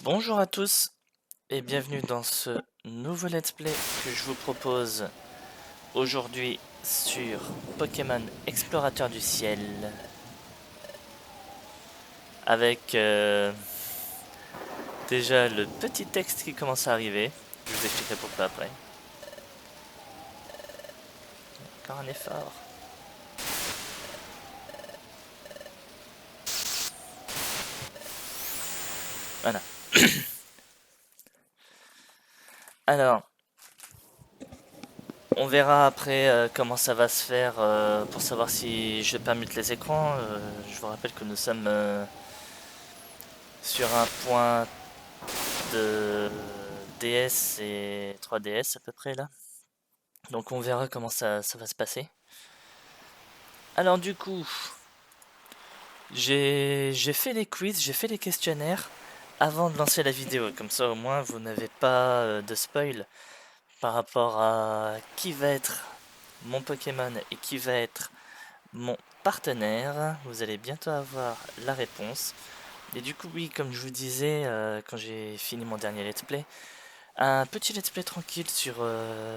Bonjour à tous et bienvenue dans ce nouveau let's play que je vous propose aujourd'hui sur Pokémon Explorateur du Ciel avec déjà le petit texte qui commence à arriver. Je vous expliquerai pourquoi après. Encore un effort. Voilà. Alors, on verra après comment ça va se faire pour savoir si je permute les écrans. Je vous rappelle que nous sommes sur un point de DS et 3DS à peu près là. Donc on verra comment ça va se passer. Alors du coup, j'ai fait les quiz, j'ai fait les questionnaires avant de lancer la vidéo. Comme ça au moins vous n'avez pas de spoil par rapport à qui va être mon Pokémon et qui va être mon partenaire. Vous allez bientôt avoir la réponse. Et du coup oui, comme je vous disais quand j'ai fini mon dernier let's play, un petit let's play tranquille sur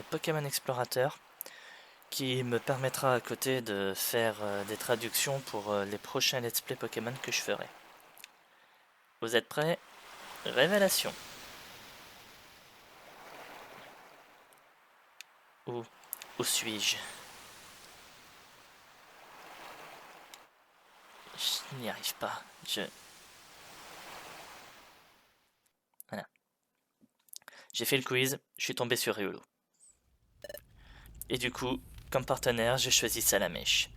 Pokémon Explorateur qui me permettra à côté de faire des traductions pour les prochains let's play Pokémon que je ferai. Vous êtes prêts? Révélation. Où suis-je? Je n'y arrive pas. Voilà. J'ai fait le quiz, je suis tombé sur Riolo. Et du coup, comme partenaire, j'ai choisi Salamèche.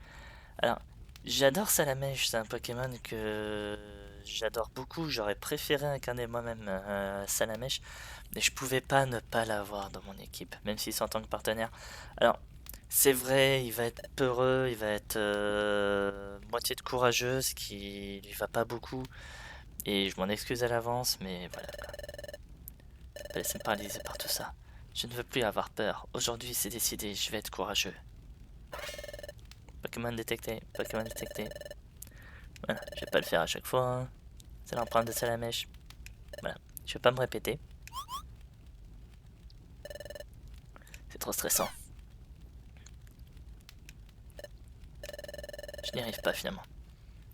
Alors, j'adore Salamèche, c'est un Pokémon que j'adore beaucoup. J'aurais préféré incarner moi-même Salamèche, mais je pouvais pas ne pas l'avoir dans mon équipe, même si c'est en tant que partenaire. Alors, c'est vrai, il va être peureux, il va être moitié de courageux, ce qui lui va pas beaucoup, et je m'en excuse à l'avance, mais voilà, pas laisser me paralyser par tout ça. Je ne veux plus avoir peur. Aujourd'hui, c'est décidé, je vais être courageux. Pokémon détecté, Pokémon détecté. Voilà, je vais pas le faire à chaque fois, hein. C'est l'empreinte de Salamèche. Voilà, je vais pas me répéter. C'est trop stressant. Je n'y arrive pas finalement.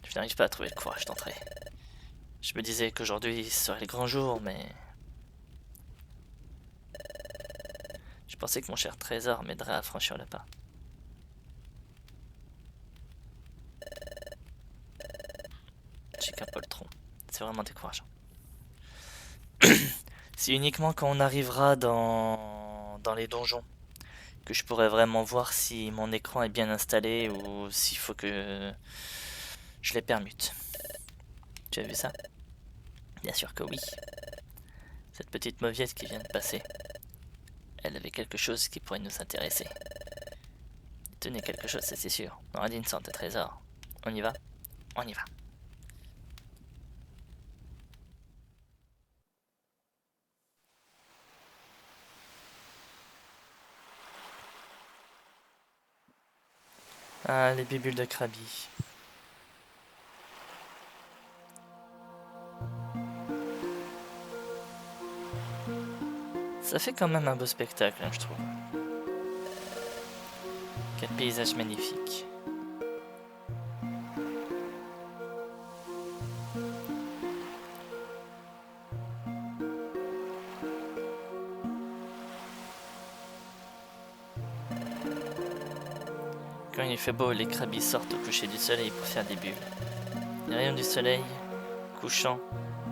Je n'arrive pas à trouver le courage d'entrer. Je me disais qu'aujourd'hui serait le grand jour, mais je pensais que mon cher trésor m'aiderait à franchir le pas. J'ai qu'un poltron. C'est vraiment décourageant. C'est uniquement quand on arrivera dans les donjons que je pourrai vraiment voir si mon écran est bien installé ou s'il faut que je les permute. Tu as vu ça? Bien sûr que oui. Cette petite mauviette qui vient de passer, elle avait quelque chose qui pourrait nous intéresser. Tenez quelque chose, ça c'est sûr. On aura dit une sorte de trésor. On y va? On y va. Ah, les bibules de Krabi. Ça fait quand même un beau spectacle, hein, je trouve. Quel paysage magnifique. Quand il fait beau, les Krabis sortent au coucher du soleil pour faire des bulles. Les rayons du soleil, couchant,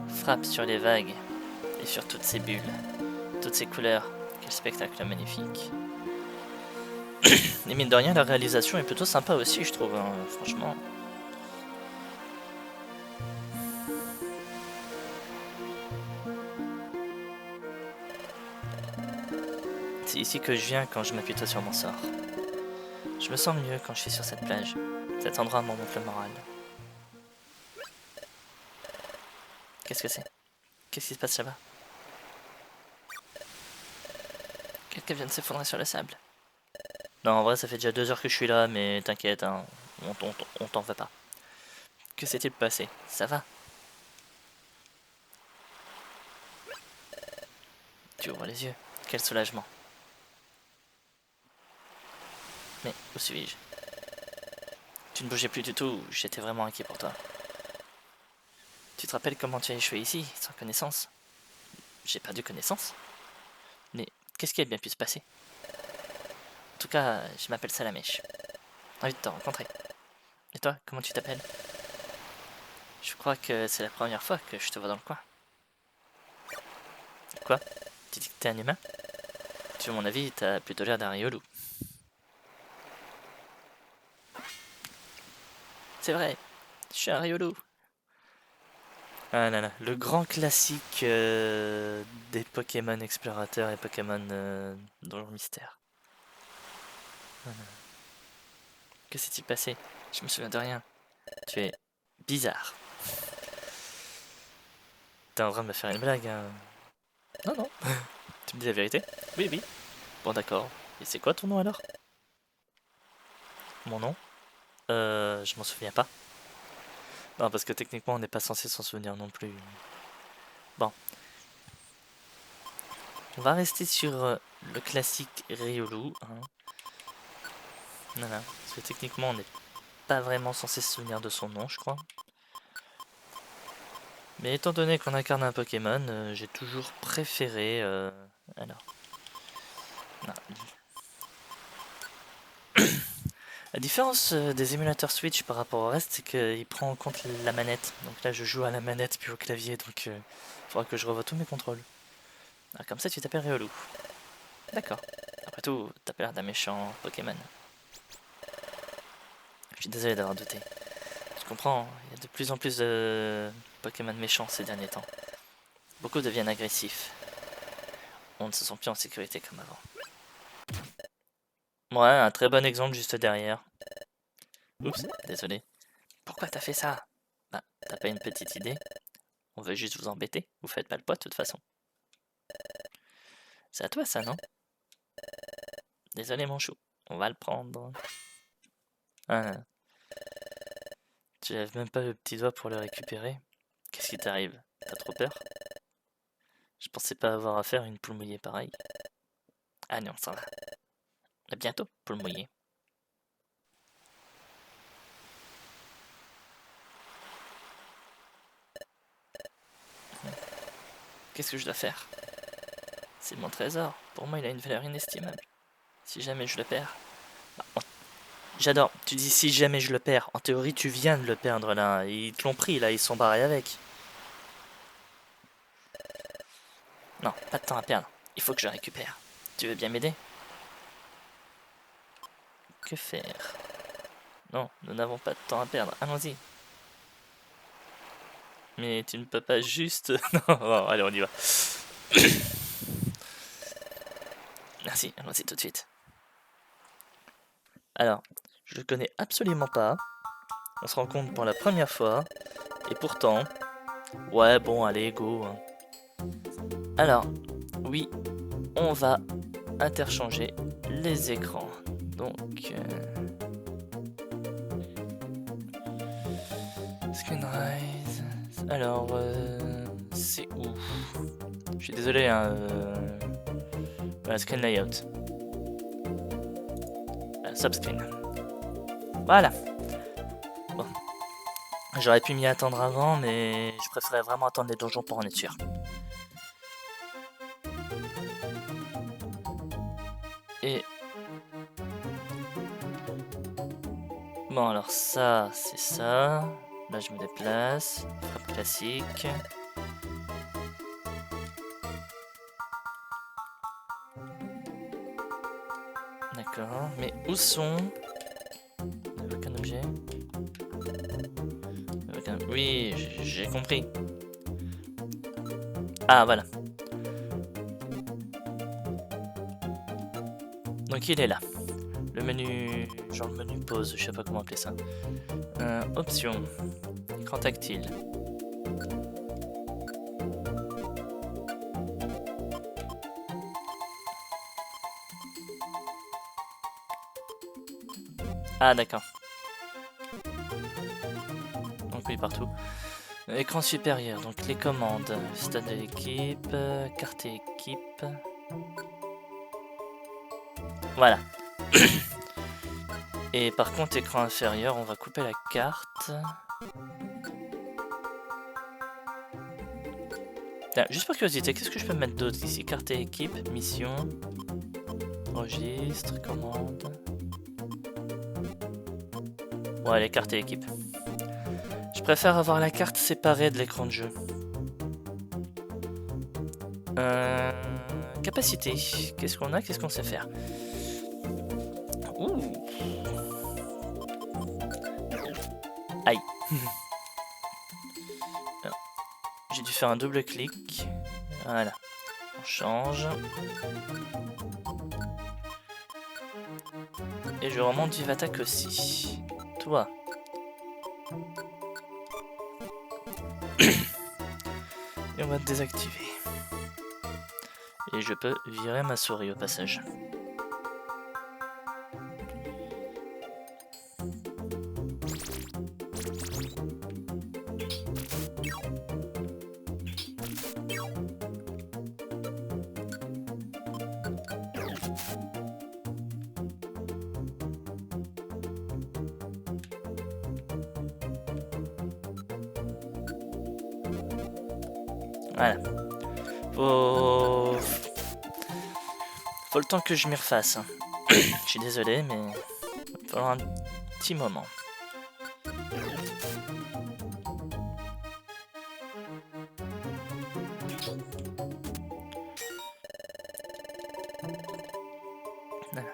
frappent sur les vagues et sur toutes ces bulles, toutes ces couleurs. Quel spectacle magnifique. Et mine de rien, la réalisation est plutôt sympa aussi, je trouve, hein, franchement. C'est ici que je viens quand je m'appuie sur mon sort. Je me sens mieux quand je suis sur cette plage. Cet endroit me remonte le moral. Qu'est-ce que c'est? Qu'est-ce qui se passe là-bas? Quelqu'un vient de s'effondrer sur le sable. Non, en vrai, ça fait déjà 2 heures que je suis là, mais t'inquiète, hein, on t'en veut pas. Que s'est-il passé? Ça va? Tu ouvres les yeux. Quel soulagement. Mais où suis-je? Tu ne bougeais plus du tout, j'étais vraiment inquiet pour toi. Tu te rappelles comment tu as échoué ici, sans connaissance? J'ai perdu connaissance? Mais qu'est-ce qui a bien pu se passer? En tout cas, je m'appelle Salamèche. Envie de te rencontrer. Et toi, comment tu t'appelles? Je crois que c'est la première fois que je te vois dans le coin. Quoi? Tu dis que t'es un humain? Tu, à mon avis, t'as plutôt l'air d'un riolou. C'est vrai, je suis un riolou. Ah là là, le grand classique des Pokémon explorateurs et Pokémon dans le mystère. Ah là là. Que s'est-il passé? Je me souviens de rien. Tu es bizarre. T'es en train de me faire une blague, hein? Non, non. Tu me dis la vérité? Oui, oui. Bon, d'accord. Et c'est quoi ton nom alors? Mon nom? Je m'en souviens pas. Non, parce que techniquement, on n'est pas censé s'en souvenir non plus. Bon. On va rester sur le classique Riolu. Hein. Voilà. Parce que techniquement, on n'est pas vraiment censé se souvenir de son nom, je crois. Mais étant donné qu'on incarne un Pokémon, j'ai toujours préféré... alors... Non. La différence des émulateurs Switch par rapport au reste, c'est qu'il prend en compte la manette. Donc là, je joue à la manette puis au clavier, donc il faudra que je revoie tous mes contrôles. Alors comme ça, tu t'appelles Riolu. D'accord. Après tout, t'as pas l'air d'un méchant Pokémon. Je suis désolé d'avoir douté. Je comprends, il y a de plus en plus de Pokémon méchants ces derniers temps. Beaucoup deviennent agressifs. On ne se sent plus en sécurité comme avant. Ouais, un très bon exemple juste derrière. Oups, désolé. Pourquoi t'as fait ça? Bah, t'as pas une petite idée? On veut juste vous embêter, vous faites pas le poids de toute façon. C'est à toi ça, non? Désolé mon chou, on va le prendre. Ah, tu lèves même pas le petit doigt pour le récupérer? Qu'est-ce qui t'arrive? T'as trop peur? Je pensais pas avoir à faire une poule mouillée pareille. Ah non, ça va. À bientôt, poule mouillée. Qu'est-ce que je dois faire? C'est mon trésor. Pour moi, il a une valeur inestimable. Si jamais je le perds... Ah, j'adore. Tu dis si jamais je le perds. En théorie, tu viens de le perdre là. Ils te l'ont pris là, ils sont barrés avec. Non, pas de temps à perdre. Il faut que je récupère. Tu veux bien m'aider? Que faire? Non, nous n'avons pas de temps à perdre. Allons-y. Mais tu ne peux pas juste... non, bon, allez, on y va. Merci, allons-y tout de suite. Alors, je le connais absolument pas. On se rencontre pour la première fois. Et pourtant... Ouais, bon, allez, go. Alors, oui, on va interchanger les écrans. Donc... Screenrise... Alors, c'est où? Je suis désolé, hein, voilà, screen layout. Subscreen. Voilà. Bon. J'aurais pu m'y attendre avant, mais je préférais vraiment attendre les donjons pour en être sûr. Et... Bon, alors ça, c'est ça. Là, je me déplace. Frappe classique. D'accord. Mais où sont... Aucun objet. Oui, j'ai compris. Ah, voilà. Donc il est là. Le menu... genre le menu pause, je sais pas comment appeler ça. Options. Écran tactile. Ah d'accord. Donc oui, partout. Écran supérieur, donc les commandes, stade de l'équipe, carte équipe. Voilà. Et par contre, écran inférieur, on va couper la carte. Tiens, juste par curiosité, qu'est-ce que je peux mettre d'autre ici? Carte équipe, mission, registre, commande. Ouais, les cartes et équipe. Je préfère avoir la carte séparée de l'écran de jeu. Capacité. Qu'est-ce qu'on a? Qu'est-ce qu'on sait faire? Ouh. Aïe. J'ai dû faire un double clic. Voilà. On change. Et je remonte Vive Attaque aussi. Toi. Et on va te désactiver. Et je peux virer ma souris au passage. Voilà. Faut le temps que je m'y refasse. Je suis désolé, mais il va falloir un petit moment. Voilà.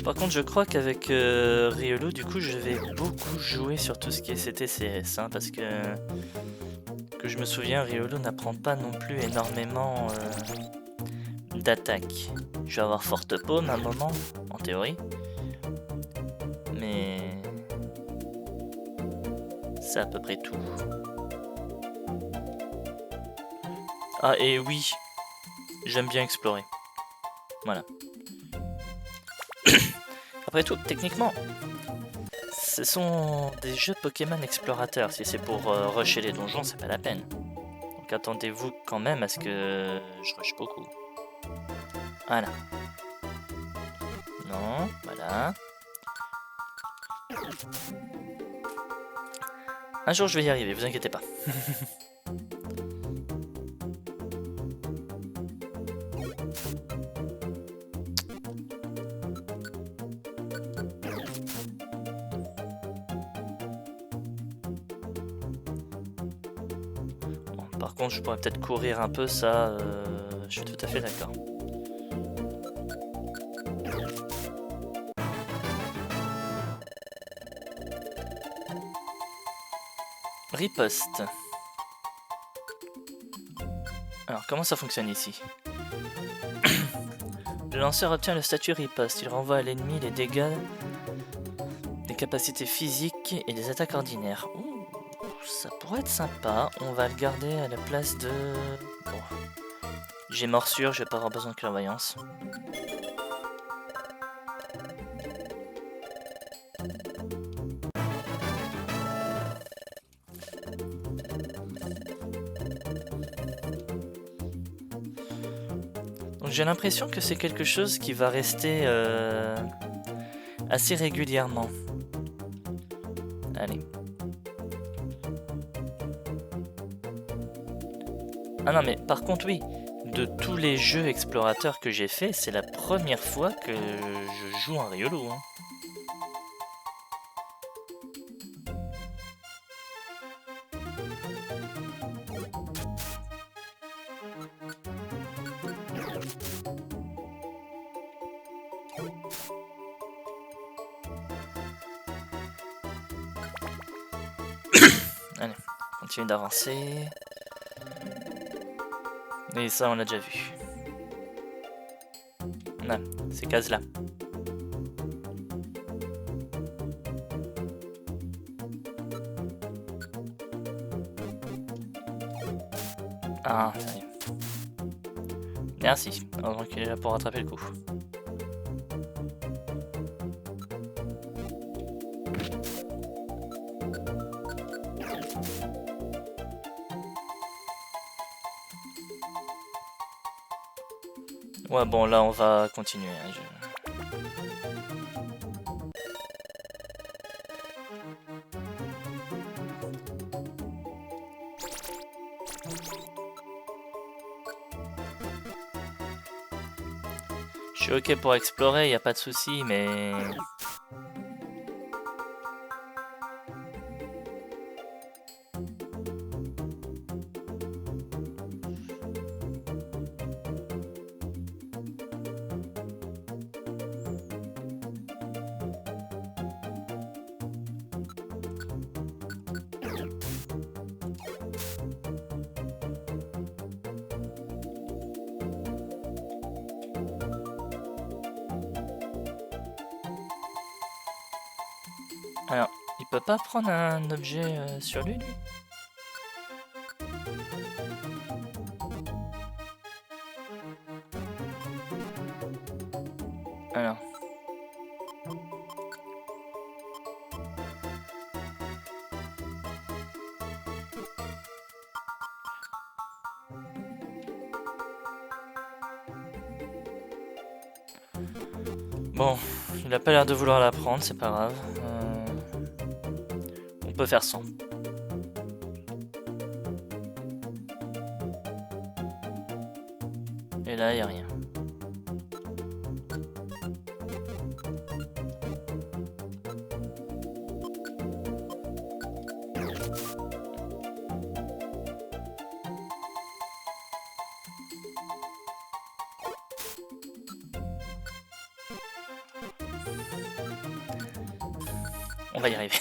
Par contre, je crois qu'avec Riolo, du coup, je vais beaucoup jouer sur tout ce qui est CTCS, hein, parce que je me souviens, Riolo n'apprend pas non plus énormément d'attaque. Je vais avoir forte paume à un moment, en théorie, mais c'est à peu près tout. Ah, et oui, j'aime bien explorer. Voilà. Après tout, techniquement, ce sont des jeux Pokémon explorateurs. Si c'est pour rusher les donjons, c'est pas la peine. Donc attendez-vous quand même à ce que je rush beaucoup. Voilà. Non, voilà. Un jour je vais y arriver, vous inquiétez pas. Bon, par contre, je pourrais peut-être courir un peu, ça, je suis tout à fait d'accord. Riposte. Alors, comment ça fonctionne ici? Le lanceur obtient le statut riposte. Il renvoie à l'ennemi les dégâts, des capacités physiques et des attaques ordinaires. Ouh, ça pourrait être sympa. On va le garder à la place de... Bon. J'ai morsure, je vais pas avoir besoin de clairvoyance. Donc j'ai l'impression que c'est quelque chose qui va rester assez régulièrement. Allez. Ah non mais par contre oui, de tous les jeux explorateurs que j'ai fait, c'est la première fois que je joue un Riolo. Hein. Allez, continue d'avancer. Et ça, on l'a déjà vu. Non, ces cases-là. Ah, ça y est. Merci. Heureusement qu'il est là pour rattraper le coup. Ouais, bon, là, on va continuer. Hein, Je suis ok pour explorer, y a pas de souci, mais... Alors, il peut pas prendre un objet sur lui? Alors. Bon, il a pas l'air de vouloir la prendre, c'est pas grave. On peut faire sans. Et là, y a rien. On va y arriver.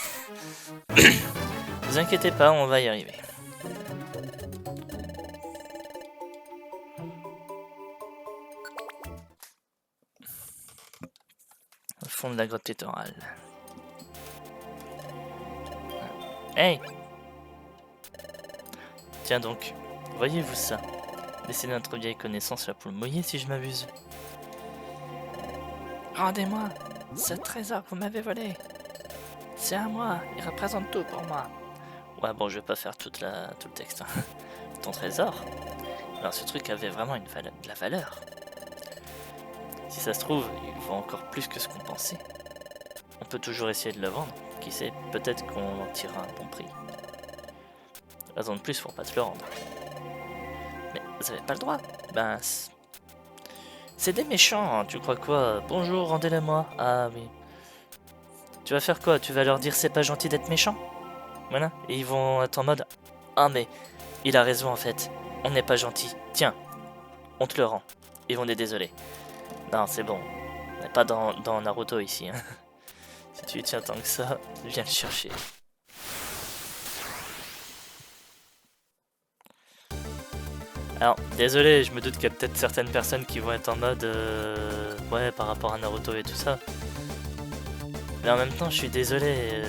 Vous inquiétez pas, on va y arriver. Au fond de la grotte littorale. Hey! Tiens donc, voyez-vous ça? Laissez notre vieille connaissance la poule mouillée si je m'abuse. Rendez-moi ce trésor que vous m'avez volé. C'est à moi, il représente tout pour moi. Ouais, bon, je vais pas faire tout le texte. Hein. Ton trésor? Alors, ce truc avait vraiment de la valeur. Si ça se trouve, il vaut encore plus que ce qu'on pensait. On peut toujours essayer de le vendre. Qui sait, peut-être qu'on en tirera un bon prix. Raison de plus pour pas te le rendre. Mais vous avez pas le droit. Ben, c'est des méchants, hein. Tu crois quoi? Bonjour, rendez-le-moi. Ah oui. Tu vas faire quoi? Tu vas leur dire c'est pas gentil d'être méchant? Voilà. Et ils vont être en mode ah mais il a raison en fait. On n'est pas gentil. Tiens, on te le rend. Ils vont être désolés. Non, c'est bon. On n'est pas dans Naruto ici. Hein. Si tu y tiens tant que ça, viens le chercher. Alors, désolé, je me doute qu'il y a peut-être certaines personnes qui vont être en mode ouais, par rapport à Naruto et tout ça. Mais en même temps, je suis désolé,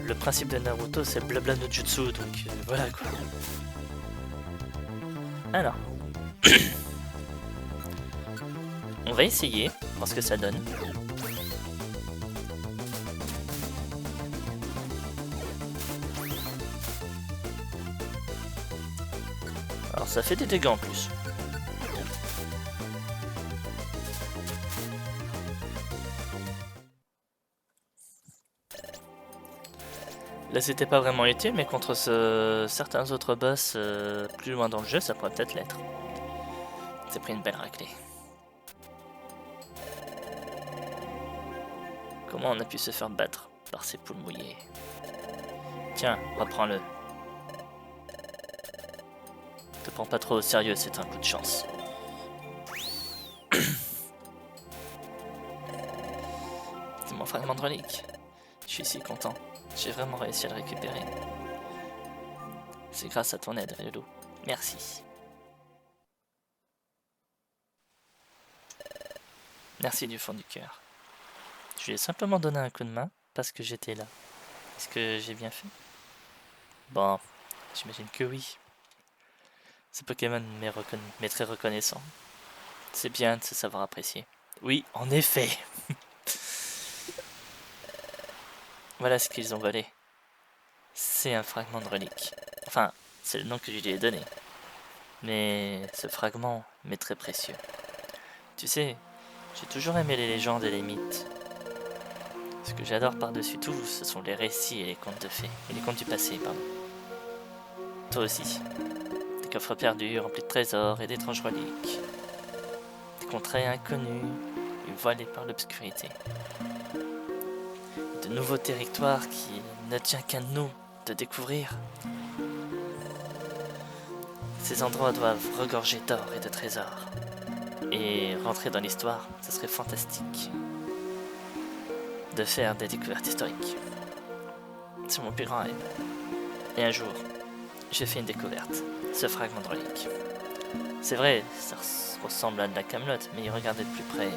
le principe de Naruto c'est blabla no jutsu, donc voilà quoi. Alors, on va essayer, voir ce que ça donne. Alors ça fait des dégâts en plus. Là c'était pas vraiment utile, mais contre certains autres boss plus loin dans le jeu, ça pourrait peut-être l'être. C'est pris une belle raclée. Comment on a pu se faire battre par ces poules mouillées? Tiens, reprends-le. Te prends pas trop au sérieux, c'est un coup de chance. C'est mon fragment de relique. Je suis si content. J'ai vraiment réussi à le récupérer. C'est grâce à ton aide, Ryolo. Merci. Merci du fond du cœur. Je lui ai simplement donné un coup de main parce que j'étais là. Est-ce que j'ai bien fait? Bon, j'imagine que oui. Ce Pokémon m'est très reconnaissant. C'est bien de se savoir apprécier. Oui, en effet. Voilà ce qu'ils ont volé. C'est un fragment de relique. Enfin, c'est le nom que je lui ai donné. Mais ce fragment m'est très précieux. Tu sais, j'ai toujours aimé les légendes et les mythes. Ce que j'adore par-dessus tout, ce sont les récits et les contes de fées. Et les contes du passé, pardon. Toi aussi. Des coffres perdus remplis de trésors et d'étranges reliques. Des contrées inconnues et voilées par l'obscurité. De nouveaux territoires qui ne tient qu'à nous de découvrir. Ces endroits doivent regorger d'or et de trésors. Et rentrer dans l'histoire, ce serait fantastique. De faire des découvertes historiques. C'est mon plus grand rêve. Et un jour, j'ai fait une découverte. Ce fragment de relique. C'est vrai, ça ressemble à de la camelote, mais y regarder de plus près.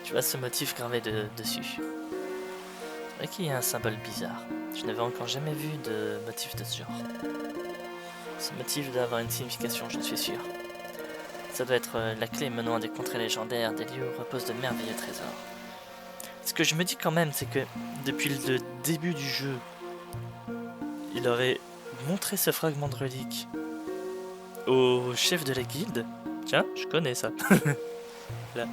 Tu vois ce motif gravé dessus. C'est vrai qu'il y a un symbole bizarre. Je n'avais encore jamais vu de motif de ce genre. Ce motif doit avoir une signification, j'en suis sûr. Ça doit être la clé menant à des contrées légendaires, des lieux où reposent de merveilleux trésors. Ce que je me dis quand même, c'est que depuis le début du jeu, il aurait montré ce fragment de relique au chef de la guilde. Tiens, je connais ça. Là.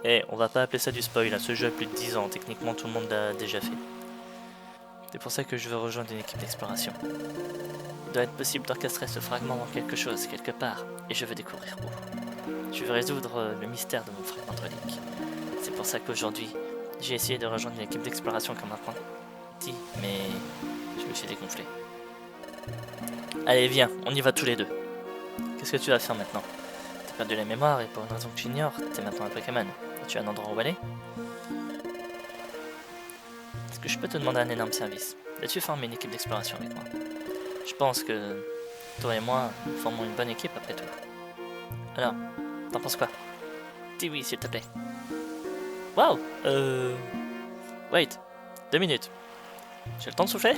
Eh, on va pas appeler ça du spoil, hein. Ce jeu a plus de 10 ans, techniquement tout le monde l'a déjà fait. C'est pour ça que je veux rejoindre une équipe d'exploration. Il doit être possible d'orchestrer ce fragment dans quelque chose, quelque part, et je veux découvrir où. Je veux résoudre le mystère de mon fragment de relique. C'est pour ça qu'aujourd'hui, j'ai essayé de rejoindre une équipe d'exploration comme un apprenti, mais je me suis dégonflé. Allez, viens, on y va tous les deux. Qu'est-ce que tu vas faire maintenant? T'as perdu la mémoire et pour une raison que tu ignores, t'es maintenant un Pokémon. Et tu as un endroit où aller? Est-ce que je peux te demander un énorme service? Veux-tu former une équipe d'exploration avec moi? Je pense que toi et moi formons une bonne équipe après tout. Alors, t'en penses quoi? Dis oui, s'il te plaît. Waouh. Wait, 2 minutes. J'ai le temps de souffler?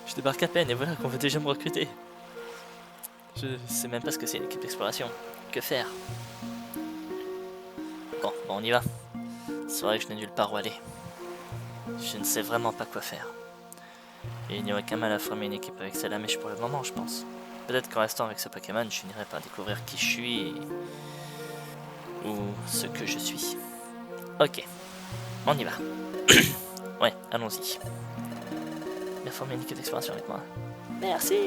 Je débarque à peine et voilà qu'on veut déjà me recruter. Je sais même pas ce que c'est une équipe d'exploration. Que faire? Bon, on y va. C'est vrai que je n'ai nulle part où aller. Je ne sais vraiment pas quoi faire. Et il n'y aurait qu'un mal à former une équipe avec Salamèche pour le moment, je pense. Peut-être qu'en restant avec ce Pokémon, je finirai par découvrir qui je suis ou ce que je suis. Ok, on y va. Ouais, allons-y. Viens former une équipe d'exploration avec moi. Merci.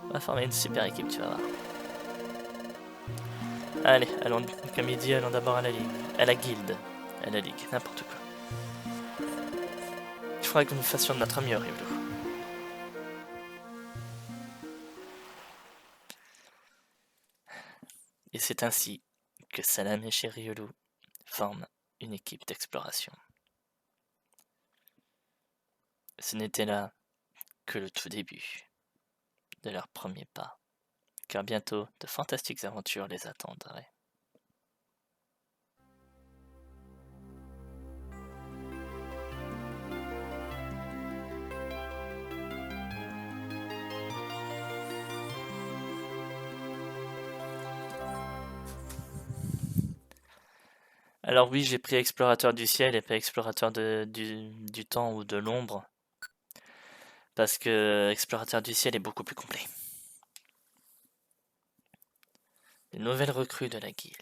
On va former une super équipe, tu vas voir. Allez, allons, comme il dit, allons d'abord à la ligue. À la guilde. À la ligue, n'importe quoi. Il faudra que nous fassions de notre mieux, Riolu. Et c'est ainsi que Salamèche et Riolu forment une équipe d'exploration. Ce n'était là que le tout début de leur premier pas, car bientôt de fantastiques aventures les attendraient. Alors oui, j'ai pris explorateur du ciel et pas explorateur du temps ou de l'ombre, parce que explorateur du ciel est beaucoup plus complet. Les nouvelles recrues de la guilde.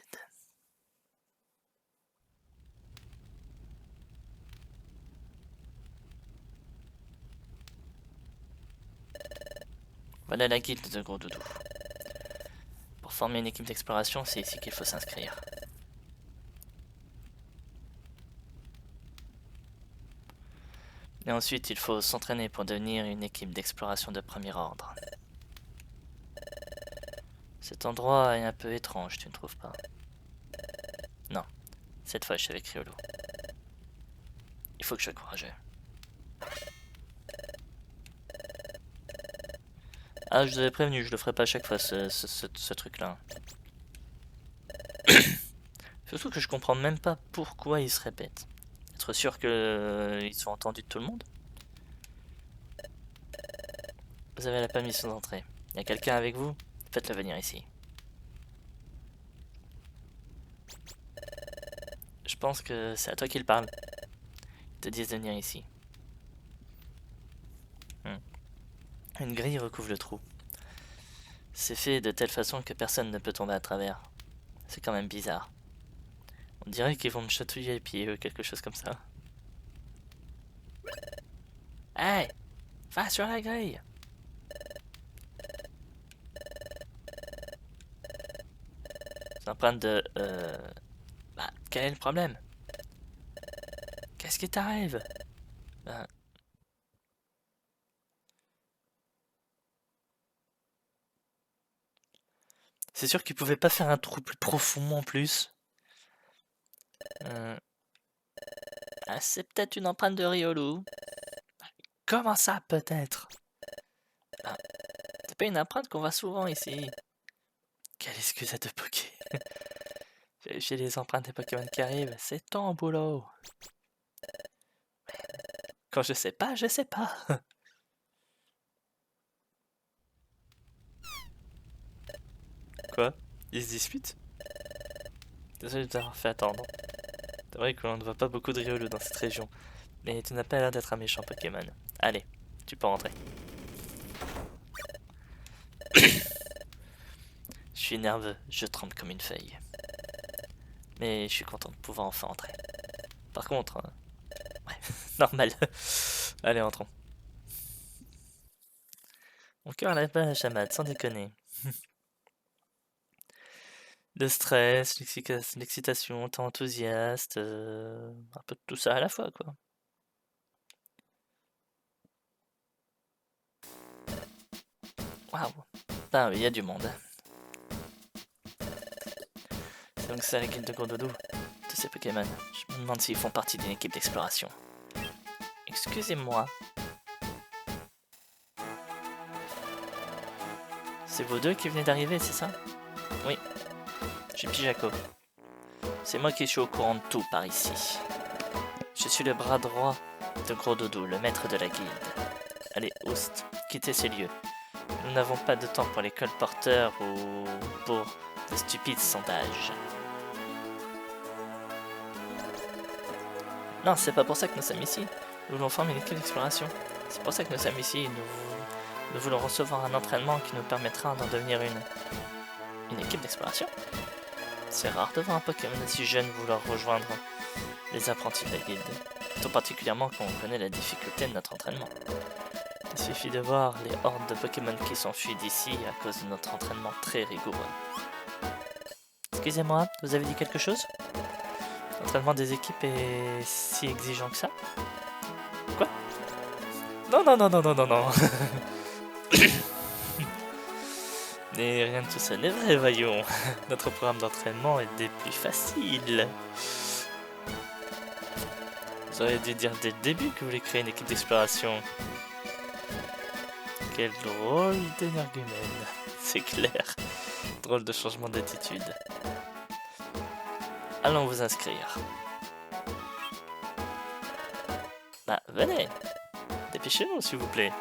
Voilà la guilde de Gros Doudou. Pour former une équipe d'exploration, c'est ici qu'il faut s'inscrire. Et ensuite, il faut s'entraîner pour devenir une équipe d'exploration de premier ordre. Cet endroit est un peu étrange, tu ne trouves pas? Non, cette fois je suis avec Riolu. Il faut que je sois courageux. Ah, je vous avais prévenu, je le ferai pas à chaque fois ce truc-là. Surtout que je comprends même pas pourquoi il se répète. Être sûr qu'ils sont entendus de tout le monde? Vous avez la permission d'entrer. Il y a quelqu'un avec vous? Faites-le venir ici. Je pense que c'est à toi qu'il parle. Ils te disent de venir ici. Une grille recouvre le trou. C'est fait de telle façon que personne ne peut tomber à travers. C'est quand même bizarre. On dirait qu'ils vont me chatouiller les pieds ou quelque chose comme ça. Hey! Va sur la grille! L'empreinte de... Bah, quel est le problème? Qu'est-ce qui t'arrive? Bah... C'est sûr qu'ils pouvaient pas faire un trou plus profond en plus. Ah, c'est peut-être une empreinte de Riolu. Comment ça, peut-être? Ah, c'est pas une empreinte qu'on voit souvent ici. Quelle excusette de Poké. J'ai les empreintes des Pokémon qui arrivent, c'est ton boulot. Quand je sais pas, je sais pas. Quoi? Ils se disputent? Désolé de t'avoir fait attendre. C'est vrai que l'on ne voit pas beaucoup de Riolu dans cette région. Mais tu n'as pas l'air d'être un méchant Pokémon. Allez, tu peux rentrer. Je suis nerveux, je tremble comme une feuille. Mais je suis content de pouvoir enfin entrer. Par contre, ouais, normal. Allez, entrons. Mon cœur là-bas à Chamad, sans déconner. Le stress, l'excitation, temps enthousiaste, un peu de tout ça à la fois, quoi. Waouh. Ah oui, il y a du monde. C'est donc ça la guilde de Gourdoudou. Tous ces Pokémon. Je me demande s'ils font partie d'une équipe d'exploration. Excusez-moi. C'est vous deux qui venez d'arriver, c'est ça? Oui. Je suis Pijaco. C'est moi qui suis au courant de tout par ici. Je suis le bras droit de Gros-Doudou, le maître de la guilde. Allez, Oust, quittez ces lieux. Nous n'avons pas de temps pour les colporteurs ou pour de stupides sondages. Non, c'est pas pour ça que nous sommes ici. Nous voulons former une équipe d'exploration. C'est pour ça que nous sommes ici. Nous voulons recevoir un entraînement qui nous permettra d'en devenir une équipe d'exploration. C'est rare de voir un Pokémon aussi jeune vouloir rejoindre les apprentis de la guilde. Tout particulièrement quand on connaît la difficulté de notre entraînement. Il suffit de voir les hordes de Pokémon qui s'enfuient d'ici à cause de notre entraînement très rigoureux. Excusez-moi, vous avez dit quelque chose? L'entraînement des équipes est si exigeant que ça? Quoi? Non, non, non, non, non, non, non. Mais rien de tout ça n'est vrai, voyons. Notre programme d'entraînement est des plus faciles. Vous auriez dû dire dès le début que vous voulez créer une équipe d'exploration. Quel drôle d'énergumène. C'est clair. Drôle de changement d'attitude. Allons vous inscrire. Bah, venez. Dépêchez-vous, s'il vous plaît.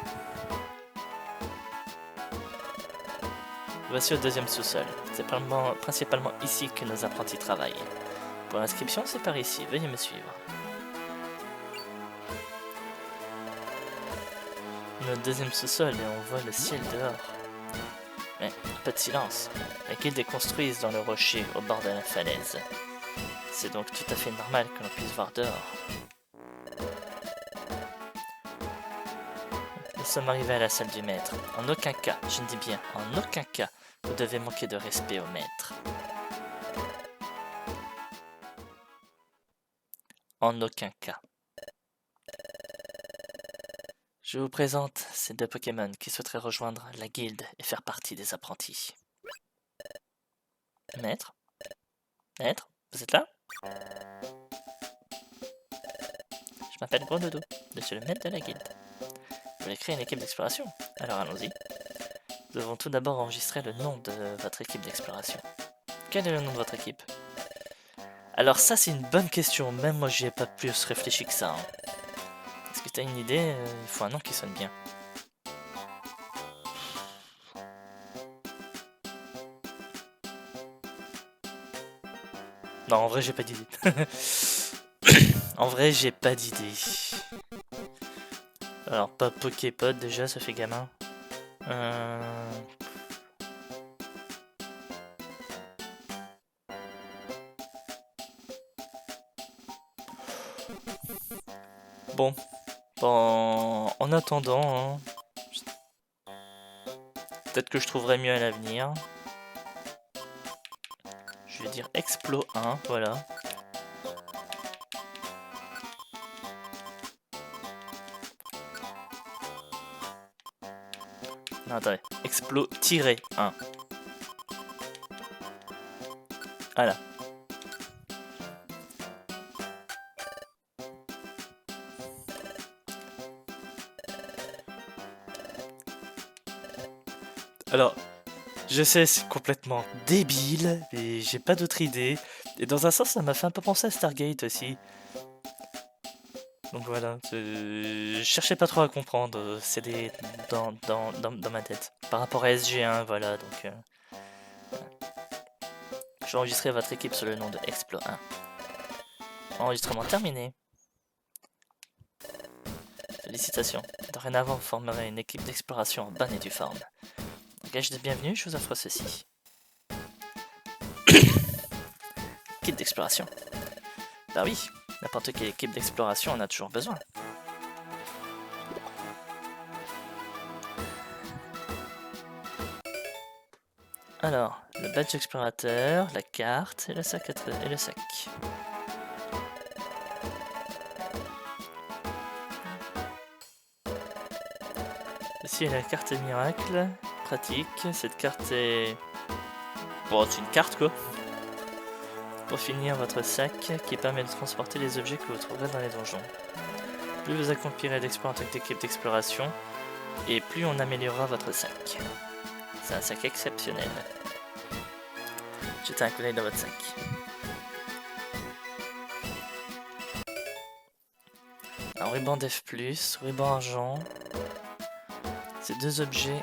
Voici au deuxième sous-sol. C'est principalement ici que nos apprentis travaillent. Pour l'inscription, c'est par ici. Veuillez me suivre. Notre deuxième sous-sol et on voit le ciel dehors. Mais un peu de silence. La guilde est construite dans le rocher au bord de la falaise. C'est donc tout à fait normal que l'on puisse voir dehors. Nous sommes arrivés à la salle du maître. En aucun cas, je dis bien en aucun cas, vous devez manquer de respect au maître. En aucun cas. Je vous présente ces deux Pokémon qui souhaiteraient rejoindre la guilde et faire partie des apprentis. Maître? Maître? Vous êtes là? Je m'appelle Gros-Doudou, je suis le maître de la guilde. Vous voulez créer une équipe d'exploration? Alors allons-y. Nous devons tout d'abord enregistrer le nom de votre équipe d'exploration. Quel est le nom de votre équipe? Alors ça c'est une bonne question, même moi j'y ai pas plus réfléchi que ça. Est-ce que tu as une idée? Il faut un nom qui sonne bien. Non, en vrai, j'ai pas d'idée. En vrai, j'ai pas d'idée. Alors, pas Poképod déjà, ça fait gamin. Bon, en attendant, hein, peut-être que je trouverai mieux à l'avenir. Je vais dire Explo 1, voilà. Non, attendez, Explo-1. Voilà. Alors, je sais, c'est complètement débile, et j'ai pas d'autre idée. Et dans un sens, ça m'a fait un peu penser à Stargate aussi. Donc voilà, je cherchais pas trop à comprendre, c'est des dans ma tête. Par rapport à SG1, voilà, donc je vais enregistrer votre équipe sous le nom de Explo 1. Enregistrement terminé. Félicitations. Dorénavant, vous formerez une équipe d'exploration en bonne et due forme. En gage de bienvenue, je vous offre ceci. Kit d'exploration. Bah oui, n'importe quelle équipe d'exploration en a toujours besoin. Alors, le badge explorateur, la carte et le sac. Ici est la carte miracle, pratique. Cette carte est... Bon, c'est une carte quoi. Pour finir, votre sac qui permet de transporter les objets que vous trouverez dans les donjons. Plus vous accomplirez d'exploits en tant qu'équipe d'exploration, et plus on améliorera votre sac. C'est un sac exceptionnel. Jetez un coup d'œil dans votre sac. Un ruban Def+, ruban argent. Ces deux objets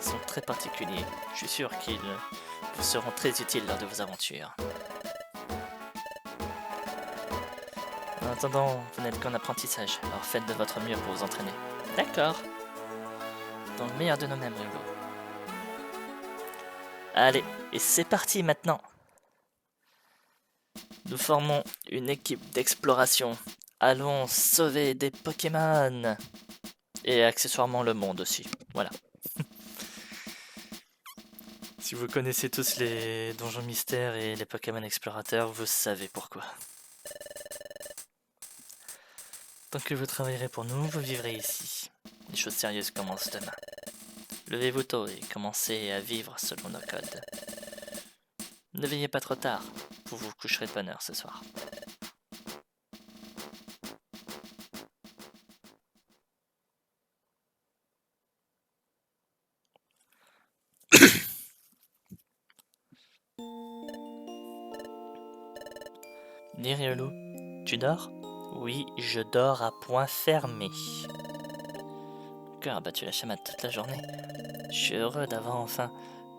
sont très particuliers. Je suis sûr qu'ils vous seront très utiles lors de vos aventures. En attendant, vous n'êtes qu'en apprentissage, alors faites de votre mieux pour vous entraîner. D'accord. Dans le meilleur de nos mêmes, Ringo. Allez, et c'est parti maintenant. Nous formons une équipe d'exploration. Allons sauver des Pokémon. Et accessoirement le monde aussi. Voilà. Si vous connaissez tous les donjons mystères et les Pokémon explorateurs, vous savez pourquoi. Tant que vous travaillerez pour nous, vous vivrez ici. Les choses sérieuses commencent demain. Levez-vous tôt et commencez à vivre selon nos codes. Ne veillez pas trop tard, vous vous coucherez de bonne heure ce soir. Dis Riolu, tu dors? Oui, je dors à point fermé. Mon cœur a battu la chamade toute la journée. Je suis heureux d'avoir enfin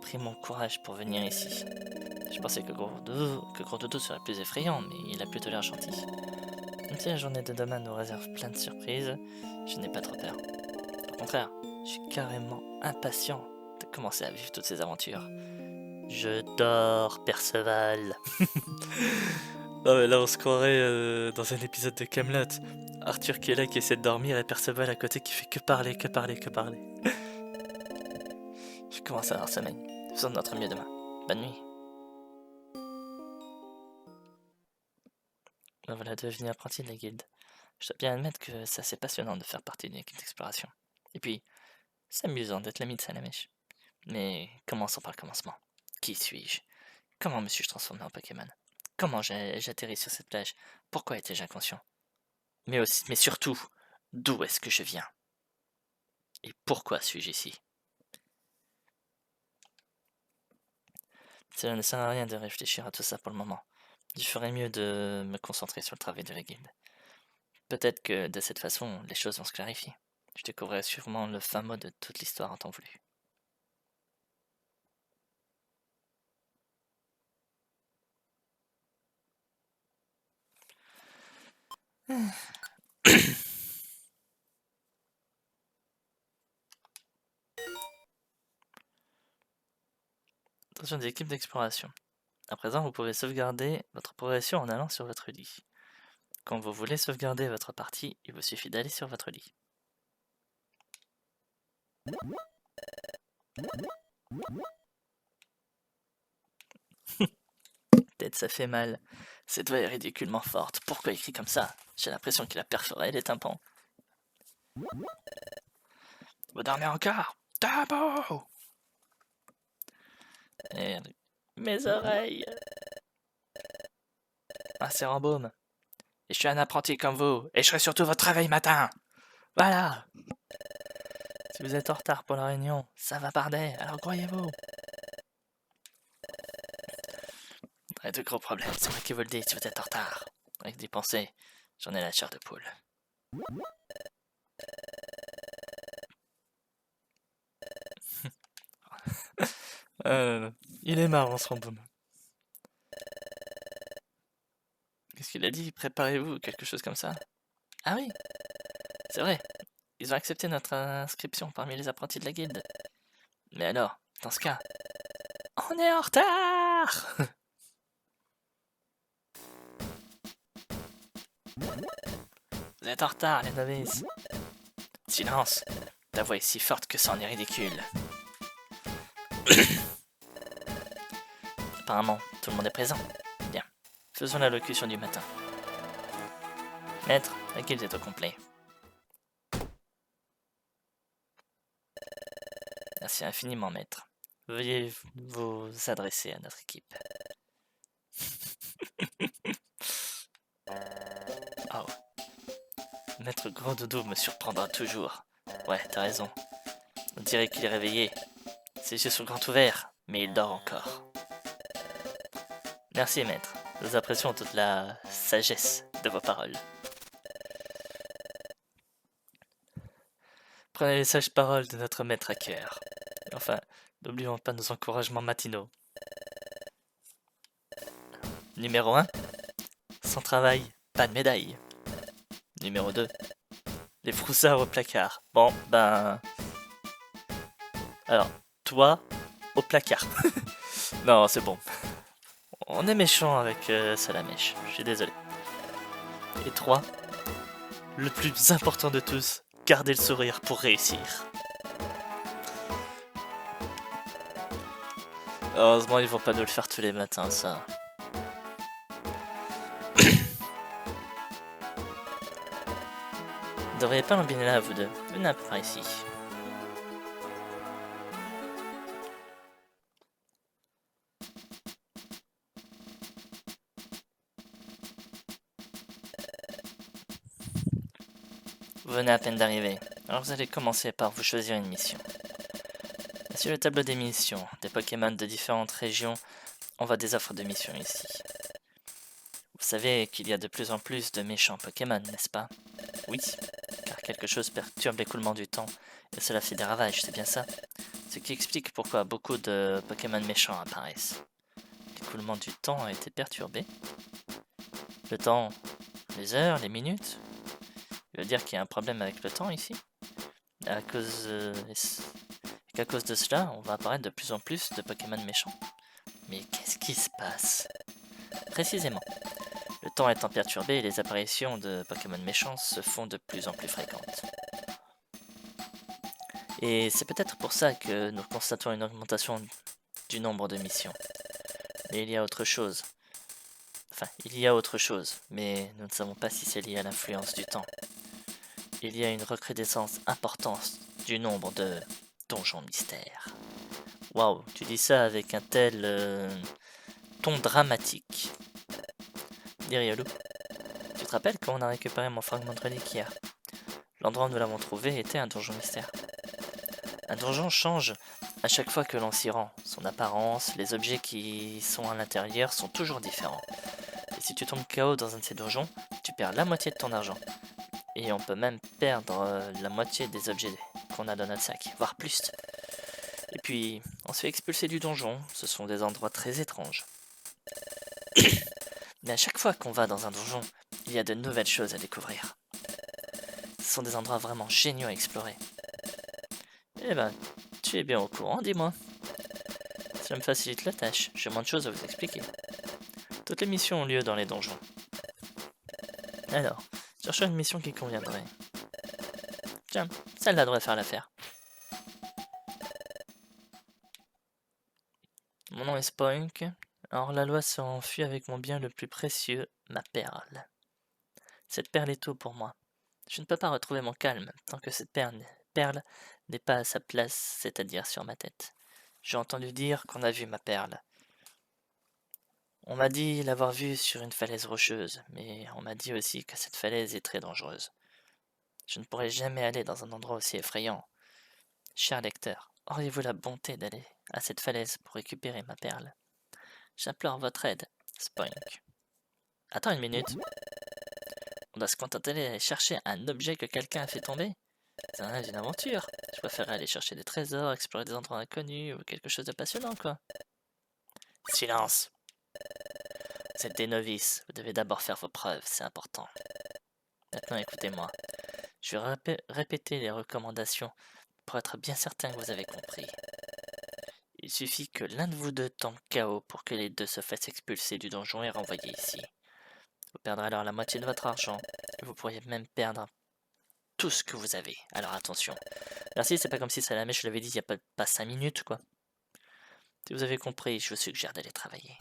pris mon courage pour venir ici. Je pensais que Gros Dodo serait plus effrayant, mais il a plutôt l'air gentil. Même si la journée de demain nous réserve plein de surprises, je n'ai pas trop peur. Au contraire, je suis carrément impatient de commencer à vivre toutes ces aventures. Je dors, Perceval. Non mais là on se croirait dans un épisode de Camelot. Arthur qui est là qui essaie de dormir et Perceval à côté qui fait que parler. Je commence à avoir sommeil. Faisons de notre mieux demain. Bonne nuit. Me voilà devenu apprenti de la guilde. Je dois bien admettre que c'est assez passionnant de faire partie d'une équipe d'exploration. Et puis, c'est amusant d'être l'ami de Salamèche. Mais commençons par le commencement. Qui suis-je? Comment me suis-je transformé en Pokémon? Comment j'ai atterri sur cette plage? Pourquoi étais-je inconscient? Mais surtout, d'où est-ce que je viens? Et pourquoi suis-je ici? Cela ne sert à rien de réfléchir à tout ça pour le moment. Je ferais mieux de me concentrer sur le travail de la guilde. Peut-être que de cette façon, les choses vont se clarifier. Je découvrirai sûrement le fin mot de toute l'histoire en temps voulu. Attention des équipes d'exploration. À présent, vous pouvez sauvegarder votre progression en allant sur votre lit. Quand vous voulez sauvegarder votre partie, il vous suffit d'aller sur votre lit. Peut-être ça fait mal. Cette voix est ridiculement forte. Pourquoi il crie comme ça? J'ai l'impression qu'il a perforé les tympans. Vous dormez encore? Debout! Merde. Mes oreilles. Ah, c'est Rambaume. Et je suis un apprenti comme vous. Et je serai surtout votre réveil matin. Voilà. Si vous êtes en retard pour la réunion, ça va barder. Alors croyez-vous. Pas de gros problèmes. C'est moi qui vous le dis si vous êtes en retard. Avec des pensées, j'en ai la chair de poule. Il est marrant ce Rambaume. Qu'est-ce qu'il a dit? Préparez-vous, quelque chose comme ça. Ah oui, c'est vrai. Ils ont accepté notre inscription parmi les apprentis de la guilde. Mais alors, dans ce cas, on est en retard! Vous êtes en retard, les novices. Silence! Ta voix est si forte que ça en est ridicule. Apparemment, tout le monde est présent. Bien, faisons l'allocution du matin. Maître, la guilde est au complet. Merci infiniment, maître. Veuillez vous adresser à notre équipe. Oh. Maître Gros Doudou me surprendra toujours. Ouais, t'as raison. On dirait qu'il est réveillé. Ses yeux sont grands ouverts, mais il dort encore. Merci, maître. Nous apprécions toute la sagesse de vos paroles. Prenez les sages paroles de notre maître à cœur. Enfin, n'oublions pas nos encouragements matinaux. Numéro 1. Sans travail, pas de médaille. Numéro 2. Les froussards au placard. Bon, ben... Alors, toi, au placard. Non, c'est bon. On est méchant avec Salamèche, je suis désolé. Et 3. Le plus important de tous, garder le sourire pour réussir. Heureusement, ils vont pas nous le faire tous les matins, ça. Vous devriez pas l'embiner là, vous deux. Venez un peu par ici. Vous venez à peine d'arriver. Alors vous allez commencer par vous choisir une mission. Sur le tableau des missions, des Pokémon de différentes régions, on voit des offres de missions ici. Vous savez qu'il y a de plus en plus de méchants Pokémon, n'est-ce pas? Oui, car quelque chose perturbe l'écoulement du temps, et cela fait des ravages, c'est bien ça? Ce qui explique pourquoi beaucoup de Pokémon méchants apparaissent. L'écoulement du temps a été perturbé. Le temps, les heures, les minutes? Il veut dire qu'il y a un problème avec le temps ici? À cause, qu'à cause de cela, on va apparaître de plus en plus de Pokémon méchants. Mais qu'est-ce qui se passe? Précisément, le temps étant perturbé, les apparitions de Pokémon méchants se font de plus en plus fréquentes. Et c'est peut-être pour ça que nous constatons une augmentation du nombre de missions. Mais il y a autre chose. Enfin, il y a autre chose, mais nous ne savons pas si c'est lié à l'influence du temps. Il y a une recrudescence importante du nombre de donjons mystères. Waouh, tu dis ça avec un tel ton dramatique. Dis Riolu, tu te rappelles quand on a récupéré mon fragment de relique hier? L'endroit où nous l'avons trouvé était un donjon mystère. Un donjon change à chaque fois que l'on s'y rend. Son apparence, les objets qui sont à l'intérieur sont toujours différents. Et si tu tombes KO dans un de ces donjons, tu perds la moitié de ton argent. Et on peut même perdre la moitié des objets qu'on a dans notre sac, voire plus. Et puis, on se fait expulser du donjon, ce sont des endroits très étranges. Mais à chaque fois qu'on va dans un donjon, il y a de nouvelles choses à découvrir. Ce sont des endroits vraiment géniaux à explorer. Eh ben, tu es bien au courant, dis-moi. Ça me facilite la tâche, j'ai moins de choses à vous expliquer. Toutes les missions ont lieu dans les donjons. Alors, cherchons une mission qui conviendrait. Tiens, celle-là devrait faire l'affaire. Mon nom est Spoink. Alors la loi se enfuit avec mon bien le plus précieux, ma perle. Cette perle est tout pour moi. Je ne peux pas retrouver mon calme tant que cette perle n'est pas à sa place, c'est-à-dire sur ma tête. J'ai entendu dire qu'on a vu ma perle. On m'a dit l'avoir vue sur une falaise rocheuse, mais on m'a dit aussi que cette falaise est très dangereuse. Je ne pourrai jamais aller dans un endroit aussi effrayant. Cher lecteur, auriez-vous la bonté d'aller à cette falaise pour récupérer ma perle? J'implore votre aide, Spoink. Attends une minute. On doit se contenter d'aller chercher un objet que quelqu'un a fait tomber? C'est un rêve d'une aventure. Je préférerais aller chercher des trésors, explorer des endroits inconnus ou quelque chose de passionnant, quoi. Silence. Vous êtes des novices. Vous devez d'abord faire vos preuves, c'est important. Maintenant, écoutez-moi. Je vais répéter les recommandations pour être bien certain que vous avez compris. Il suffit que l'un de vous deux tombe KO pour que les deux se fassent expulser du donjon et renvoyer ici. Vous perdrez alors la moitié de votre argent et vous pourriez même perdre tout ce que vous avez. Alors attention. Merci, c'est pas comme si Salamèche je l'avais dit il n'y a pas 5 minutes, quoi. Si vous avez compris, je vous suggère d'aller travailler.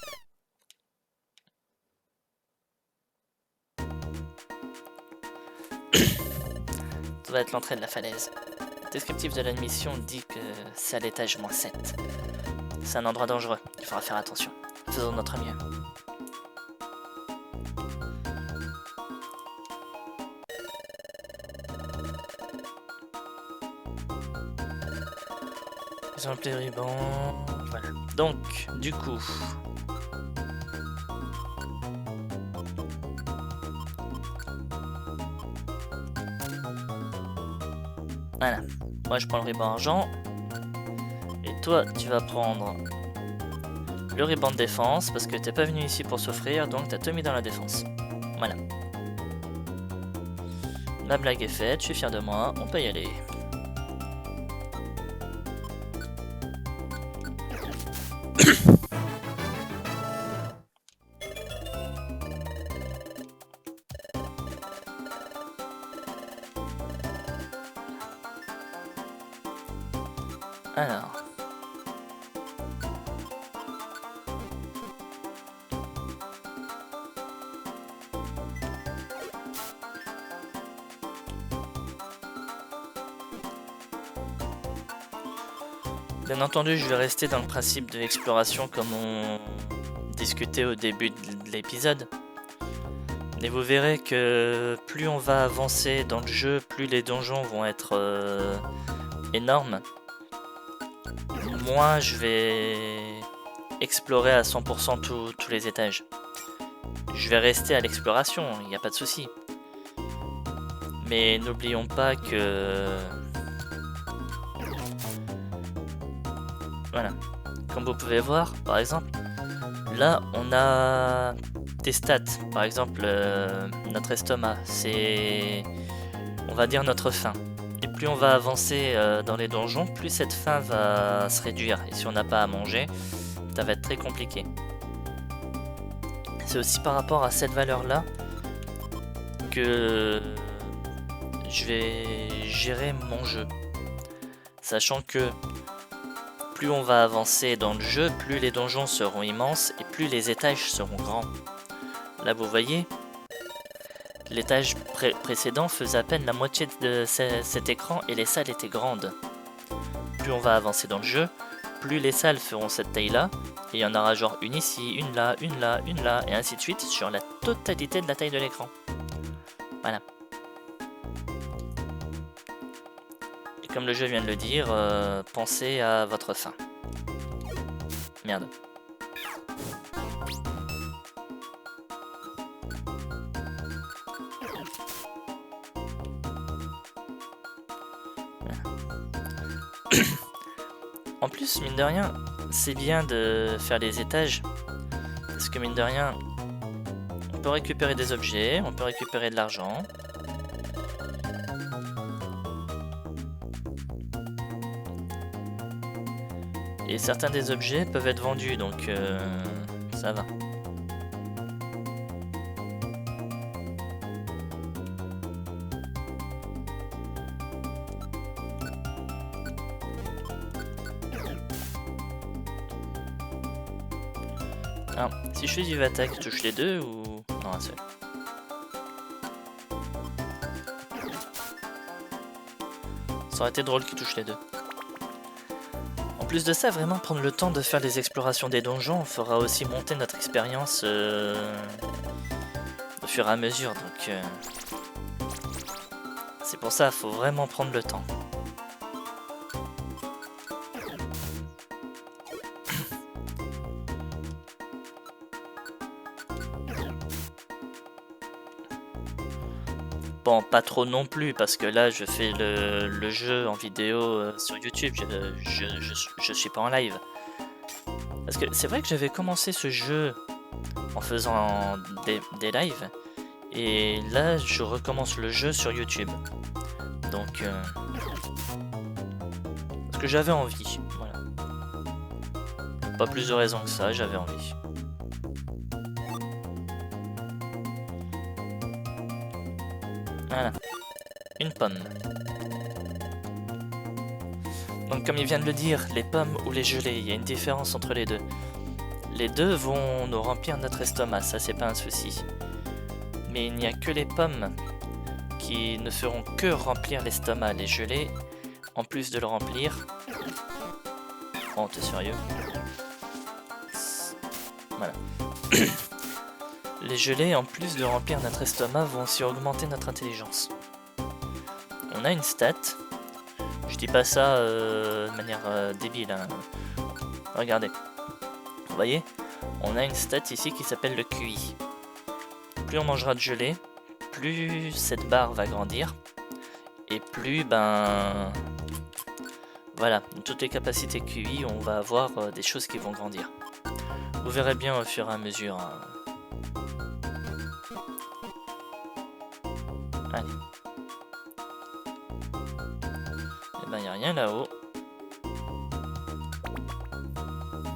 Ça va être l'entrée de la falaise. Le descriptif de la mission dit que c'est à l'étage -7. C'est un endroit dangereux, il faudra faire attention. Faisons de notre mieux. Exemple les rubans. Voilà. Donc, du coup. Voilà. Moi je prends le ruban argent. Et toi tu vas prendre le ruban de défense parce que t'es pas venu ici pour souffrir, donc t'as tout mis dans la défense. Voilà. La blague est faite, je suis fier de moi, on peut y aller. Alors. Bien entendu, je vais rester dans le principe de l'exploration comme on discutait au début de l'épisode. Et vous verrez que plus on va avancer dans le jeu, plus les donjons vont être énormes. Moins je vais explorer à 100% tous les étages. Je vais rester à l'exploration, il n'y a pas de souci. Mais n'oublions pas que... Voilà. Comme vous pouvez voir, par exemple, là on a des stats. Par exemple, notre estomac, c'est, on va dire, notre faim. Et plus on va avancer dans les donjons, plus cette faim va se réduire. Et si on n'a pas à manger, ça va être très compliqué. C'est aussi par rapport à cette valeur-là que je vais gérer mon jeu. Sachant que plus on va avancer dans le jeu, plus les donjons seront immenses et plus les étages seront grands. Là vous voyez, l'étage précédent faisait à peine la moitié de cet écran et les salles étaient grandes. Plus on va avancer dans le jeu, plus les salles feront cette taille-là, et il y en aura genre une ici, une là, une là, une là, et ainsi de suite sur la totalité de la taille de l'écran. Voilà. Et comme le jeu vient de le dire, pensez à votre faim. Merde. En plus, mine de rien, c'est bien de faire les étages. Parce que mine de rien, On peut récupérer des objets, on peut récupérer de l'argent. Et certains des objets peuvent être vendus, donc ça va. Alors, si je fais du attaque, je touche les deux ou... Non, un seul. Ça aurait été drôle qu'il touche les deux. En plus de ça, vraiment prendre le temps de faire les explorations des donjons fera aussi monter notre expérience au fur et à mesure. Donc c'est pour ça, faut vraiment prendre le temps. Bon, pas trop non plus, parce que là, je fais le jeu en vidéo sur YouTube, je suis pas en live. Parce que c'est vrai que j'avais commencé ce jeu en faisant des lives, et là, je recommence le jeu sur YouTube. Donc, parce que j'avais envie, voilà. Pas plus de raison que ça, j'avais envie. Voilà, une pomme. Donc comme il vient de le dire, les pommes ou les gelées, il y a une différence entre les deux. Les deux vont nous remplir notre estomac, ça c'est pas un souci. Mais il n'y a que les pommes qui ne feront que remplir l'estomac. Les gelées, en plus de le remplir... Oh, t'es sérieux? Voilà. Les gelées, en plus de remplir notre estomac, vont aussi augmenter notre intelligence. On a une stat. Je dis pas ça de manière débile. Hein. Regardez. Vous voyez? On a une stat ici qui s'appelle le QI. Plus on mangera de gelée, plus cette barre va grandir. Et plus, ben... Voilà, toutes les capacités QI, on va avoir des choses qui vont grandir. Vous verrez bien au fur et à mesure. Hein. Allez. Et ben y a rien là-haut.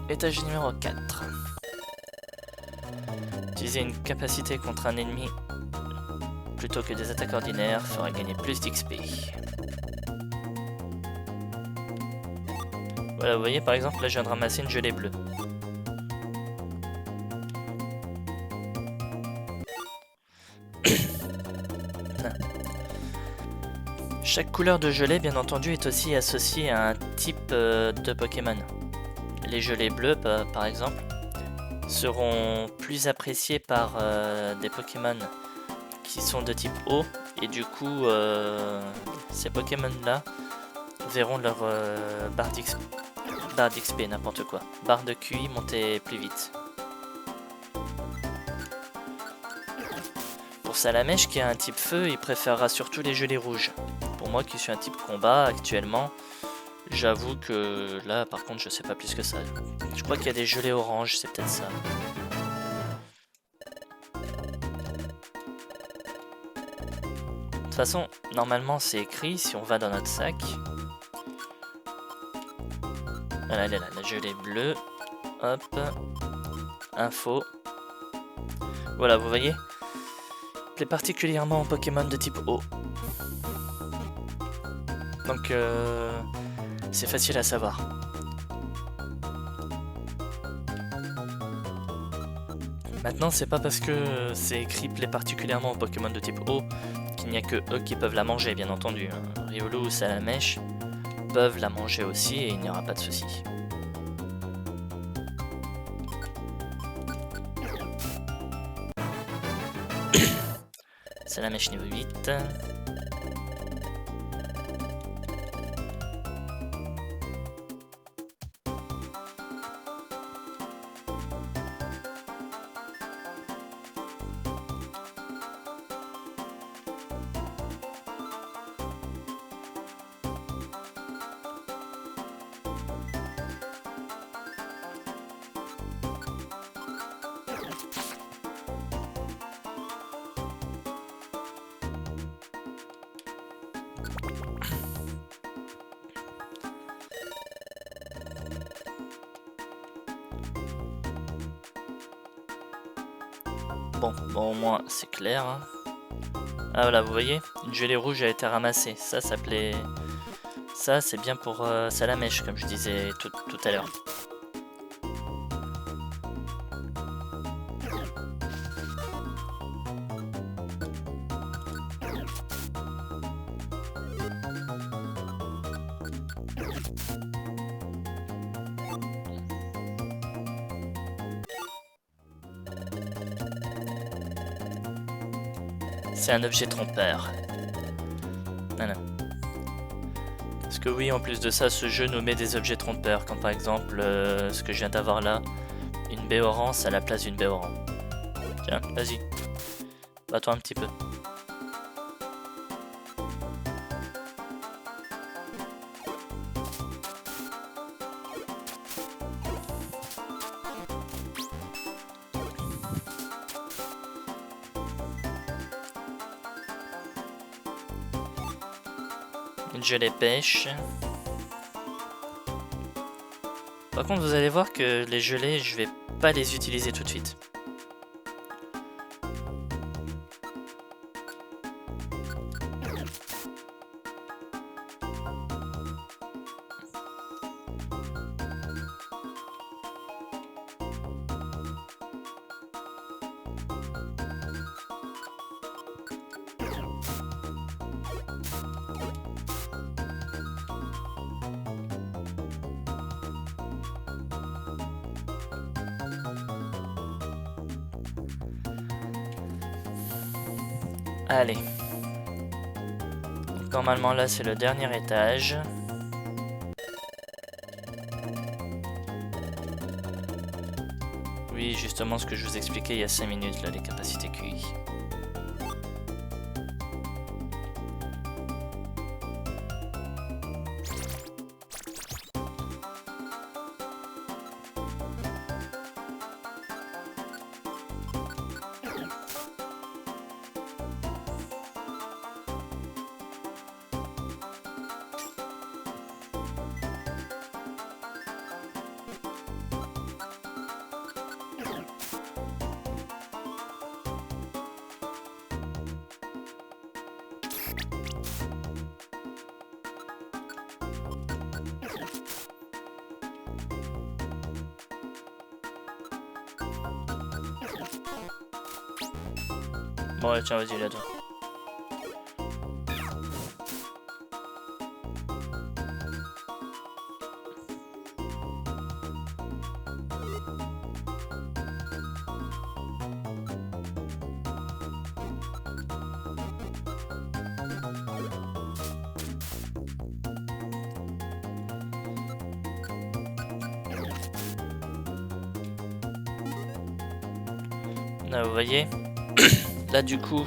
Étage numéro 4. Utiliser une capacité contre un ennemi plutôt que des attaques ordinaires fera gagner plus d'XP. Voilà, vous voyez par exemple là je viens de ramasser une gelée bleue. Chaque couleur de gelée, bien entendu, est aussi associée à un type de Pokémon. Les gelées bleues, par exemple, seront plus appréciées par des Pokémon qui sont de type eau, et du coup, ces Pokémon-là verront leur barre d'XP, n'importe quoi, barre de QI monter plus vite. Pour Salamèche, qui a un type feu, il préférera surtout les gelées rouges. Pour moi qui suis un type combat actuellement, j'avoue que là par contre je sais pas plus que ça. Je crois qu'il y a des gelées oranges, c'est peut-être ça. De toute façon, normalement c'est écrit, si on va dans notre sac. Voilà, elle est là, la gelée bleue. Hop. Info. Voilà, vous voyez, plaît particulièrement aux Pokémon de type eau. Donc c'est facile à savoir. Maintenant, c'est pas parce que c'est écrit plaît particulièrement aux Pokémon de type eau qu'il n'y a que eux qui peuvent la manger, bien entendu. Riolu ou Salamèche peuvent la manger aussi et il n'y aura pas de souci. Salamèche niveau 8. Bon, au moins c'est clair. Hein. Ah voilà, vous voyez, une gelée rouge a été ramassée. Ça s'appelait... Ça, c'est bien pour Salamèche, comme je disais tout à l'heure. C'est un objet trompeur. Voilà. Parce que oui, en plus de ça, ce jeu nous met des objets trompeurs, comme par exemple ce que je viens d'avoir là, une Béorance à la place d'une Béoran. Tiens, vas-y, bats-toi un petit peu. Une gelée pêche. Par contre, vous allez voir que les gelées, je vais pas les utiliser tout de suite. Allez. Donc, normalement là c'est le dernier étage. Oui, justement ce que je vous expliquais il y a 5 minutes là, les capacités QI. Bon ouais, tiens, vas-y là-dedans. Là, vous voyez, là du coup,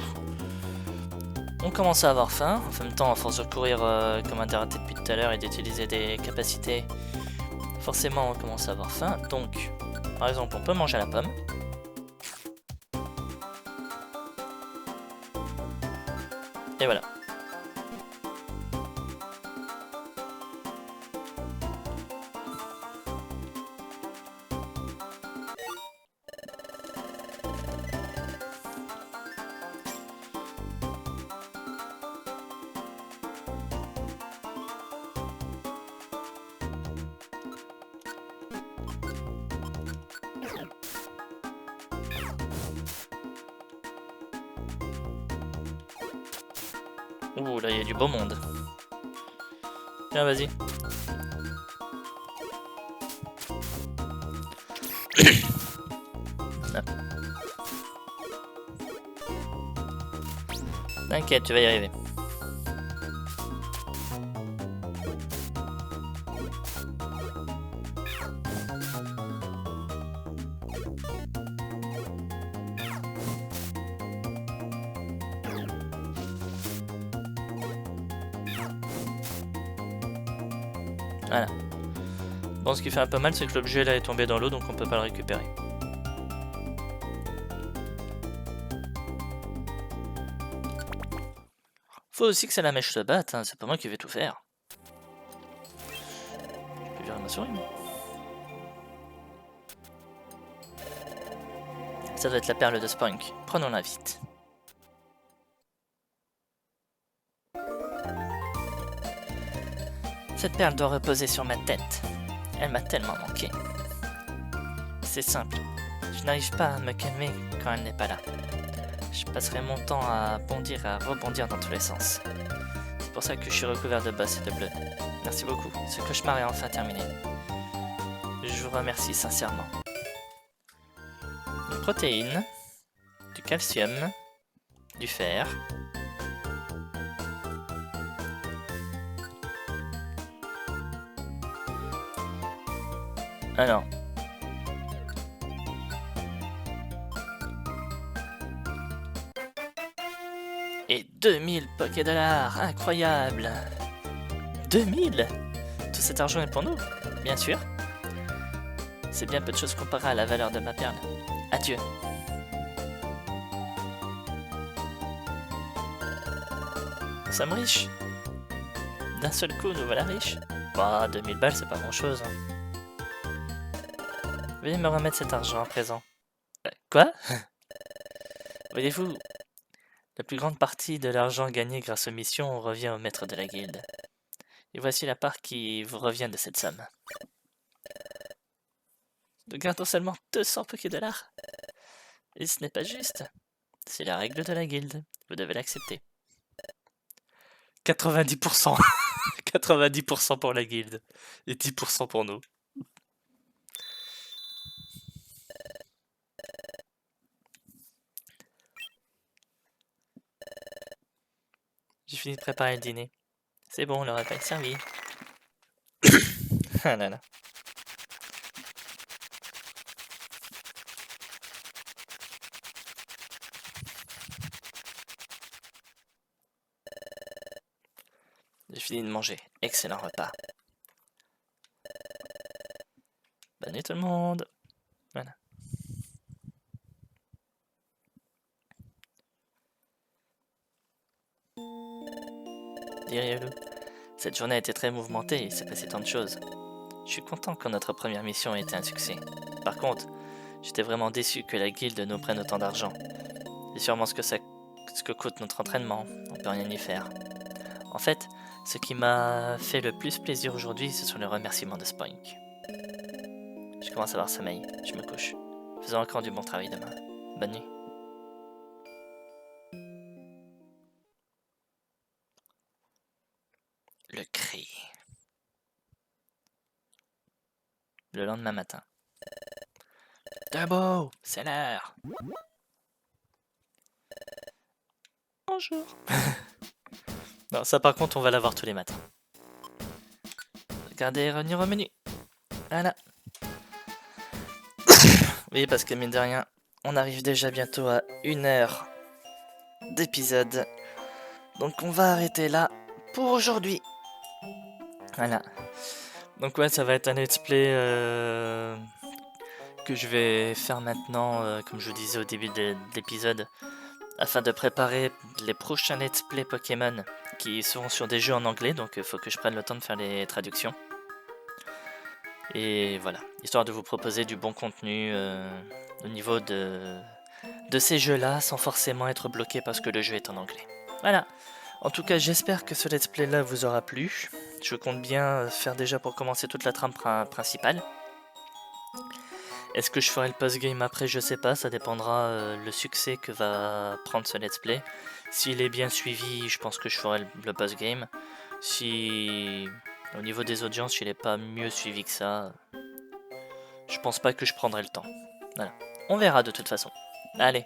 on commence à avoir faim. En même temps, à force de courir comme un dératé depuis tout à l'heure et d'utiliser des capacités, forcément on commence à avoir faim. Donc, par exemple, on peut manger la pomme. Et voilà. Ouh, là il y a du beau monde. Tiens, vas-y. T'inquiète, tu vas y arriver. Voilà. Bon, ce qui fait un peu mal, c'est que l'objet là est tombé dans l'eau, donc on peut pas le récupérer. Faut aussi que Salamèche se batte, hein. C'est pas moi qui vais tout faire. Je peux virer ma souris. Ça doit être la perle de Spunk. Prenons-la vite. Cette perle doit reposer sur ma tête. Elle m'a tellement manqué. C'est simple. Je n'arrive pas à me calmer quand elle n'est pas là. Je passerai mon temps à bondir et à rebondir dans tous les sens. C'est pour ça que je suis recouvert de boss et de bleu. Merci beaucoup. Ce cauchemar est enfin terminé. Je vous remercie sincèrement. Une protéine, du calcium, du fer. Alors. Et 2000 Pokédollars, incroyable! 2000? Tout cet argent est pour nous, bien sûr. C'est bien peu de choses comparé à la valeur de ma perle. Adieu. Nous sommes riches. D'un seul coup, nous voilà riches. Bah, 2000 balles, c'est pas grand chose. Veuillez me remettre cet argent à présent. Quoi? Voyez-vous, la plus grande partie de l'argent gagné grâce aux missions revient au maître de la guilde. Et voici la part qui vous revient de cette somme. Nous gardons seulement 200 Pokédollars. Et ce n'est pas juste. C'est la règle de la guilde. Vous devez l'accepter. 90%. 90% pour la guilde. Et 10% pour nous. J'ai fini de préparer le dîner. C'est bon, le repas est servi. Ah là là. J'ai fini de manger. Excellent repas. Bonne nuit tout le monde. Voilà. Dis Riolu, cette journée a été très mouvementée et il s'est passé tant de choses. Je suis content que notre première mission ait été un succès. Par contre, j'étais vraiment déçu que la guilde nous prenne autant d'argent. C'est sûrement ce que coûte notre entraînement, on peut rien y faire. En fait, ce qui m'a fait le plus plaisir aujourd'hui, ce sont les remerciements de Spunk. Je commence à avoir sommeil, je me couche. Faisons encore du bon travail demain. Bonne nuit. Le cri. Le lendemain matin. Debout, c'est l'heure. Bonjour. Non, ça par contre, on va l'avoir tous les matins. Regardez, revenir au menu. Voilà. Oui, parce que mine de rien, on arrive déjà bientôt à 1 heure d'épisode. Donc on va arrêter là pour aujourd'hui. Voilà. Donc ouais, ça va être un let's play que je vais faire maintenant, comme je vous disais au début de l'épisode, afin de préparer les prochains let's play Pokémon qui seront sur des jeux en anglais, donc il faut que je prenne le temps de faire les traductions. Et voilà, histoire de vous proposer du bon contenu au niveau de ces jeux-là, sans forcément être bloqué parce que le jeu est en anglais. Voilà. En tout cas, j'espère que ce let's play là vous aura plu. Je compte bien faire déjà pour commencer toute la trame principale. Est-ce que je ferai le post-game après? Je sais pas, ça dépendra le succès que va prendre ce let's play. S'il est bien suivi, je pense que je ferai le post-game. Si au niveau des audiences, il n'est pas mieux suivi que ça, je pense pas que je prendrai le temps. Voilà. On verra de toute façon. Allez.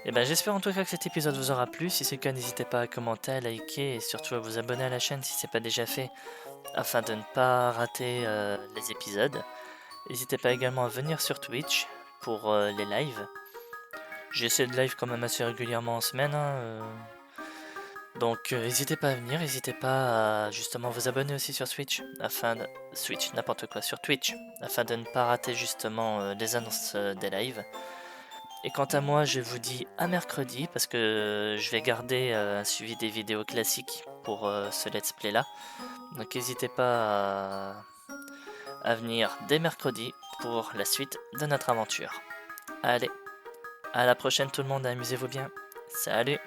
Et ben j'espère en tout cas que cet épisode vous aura plu. Si c'est le cas, n'hésitez pas à commenter, à liker et surtout à vous abonner à la chaîne si c'est pas déjà fait, afin de ne pas rater les épisodes. N'hésitez pas également à venir sur Twitch pour les lives. J'essaie de live quand même assez régulièrement en semaine. Donc n'hésitez pas à venir, n'hésitez pas à justement vous abonner aussi sur Switch, afin de... sur Twitch, afin de ne pas rater justement les annonces des lives. Et quant à moi, je vous dis à mercredi, parce que je vais garder un suivi des vidéos classiques pour ce let's play là. Donc n'hésitez pas à venir dès mercredi pour la suite de notre aventure. Allez, À la prochaine tout le monde, amusez-vous bien. Salut!